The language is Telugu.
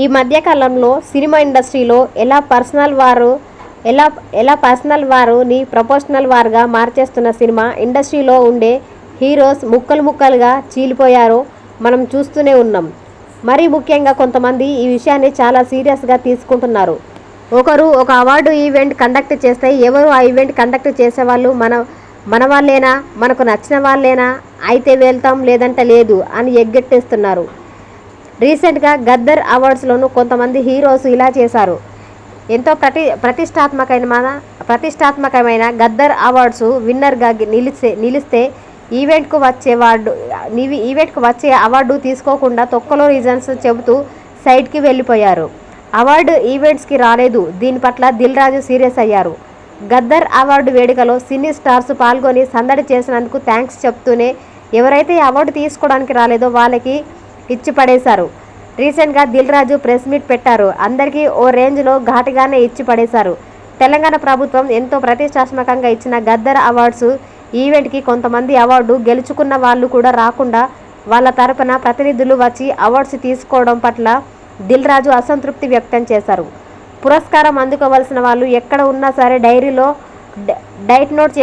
ఈ మధ్యకాలంలో సినిమా ఇండస్ట్రీలో ఎలా పర్సనల్ వారుని ప్రొఫెషనల్ వారుగా మార్చేస్తున్న సినిమా ఇండస్ట్రీలో ఉండే హీరోస్ ముక్కలు ముక్కలుగా చీలిపోయారో మనం చూస్తూనే ఉన్నాం. మరీ ముఖ్యంగా కొంతమంది ఈ విషయాన్ని చాలా సీరియస్గా తీసుకుంటున్నారు. ఒకరు ఒక అవార్డు ఈవెంట్ కండక్ట్ చేస్తే ఎవరు ఆ ఈవెంట్ కండక్ట్ చేసేవాళ్ళు మన వాళ్ళేనా, మనకు నచ్చిన వాళ్ళేనా, అయితే వెళ్తాం లేదంటే లేదు అని ఎగ్గెట్టేస్తున్నారు. రీసెంట్గా గద్దర్ అవార్డ్స్లోనూ కొంతమంది హీరోస్ ఇలా చేశారు. ఎంతో ప్రతిష్టాత్మకమైన గద్దర్ అవార్డ్స్ విన్నర్గా నిలిస్తే ఈవెంట్కు వచ్చే అవార్డు తీసుకోకుండా తొక్కలో రీజన్స్ చెబుతూ సైడ్కి వెళ్ళిపోయారు. అవార్డు ఈవెంట్స్కి రాలేదు. దీని పట్ల దిల్ రాజు సీరియస్ అయ్యారు. గద్దర్ అవార్డు వేడుకలో సినీ స్టార్స్ పాల్గొని సందడి చేసినందుకు థ్యాంక్స్ చెప్తూనే ఎవరైతే అవార్డు తీసుకోవడానికి రాలేదో వాళ్ళకి ఇచ్చి పడేశారు. రీసెంట్గా దిల్ రాజు ప్రెస్ మీట్ పెట్టారు. అందరికీ ఓ రేంజ్లో ఘాటుగానే ఇచ్చి పడేశారు. తెలంగాణ ప్రభుత్వం ఎంతో ప్రతిష్టాత్మకంగా ఇచ్చిన గద్దర్ అవార్డ్స్ ఈవెంట్కి కొంతమంది అవార్డు గెలుచుకున్న వాళ్ళు కూడా రాకుండా వాళ్ళ తరపున ప్రతినిధులు వచ్చి అవార్డ్స్ తీసుకోవడం పట్ల దిల్ రాజు అసంతృప్తి వ్యక్తం చేశారు. పురస్కారం అందుకోవాల్సిన వాళ్ళు ఎక్కడ ఉన్నా సరే డైరీలో డైట్ నోట్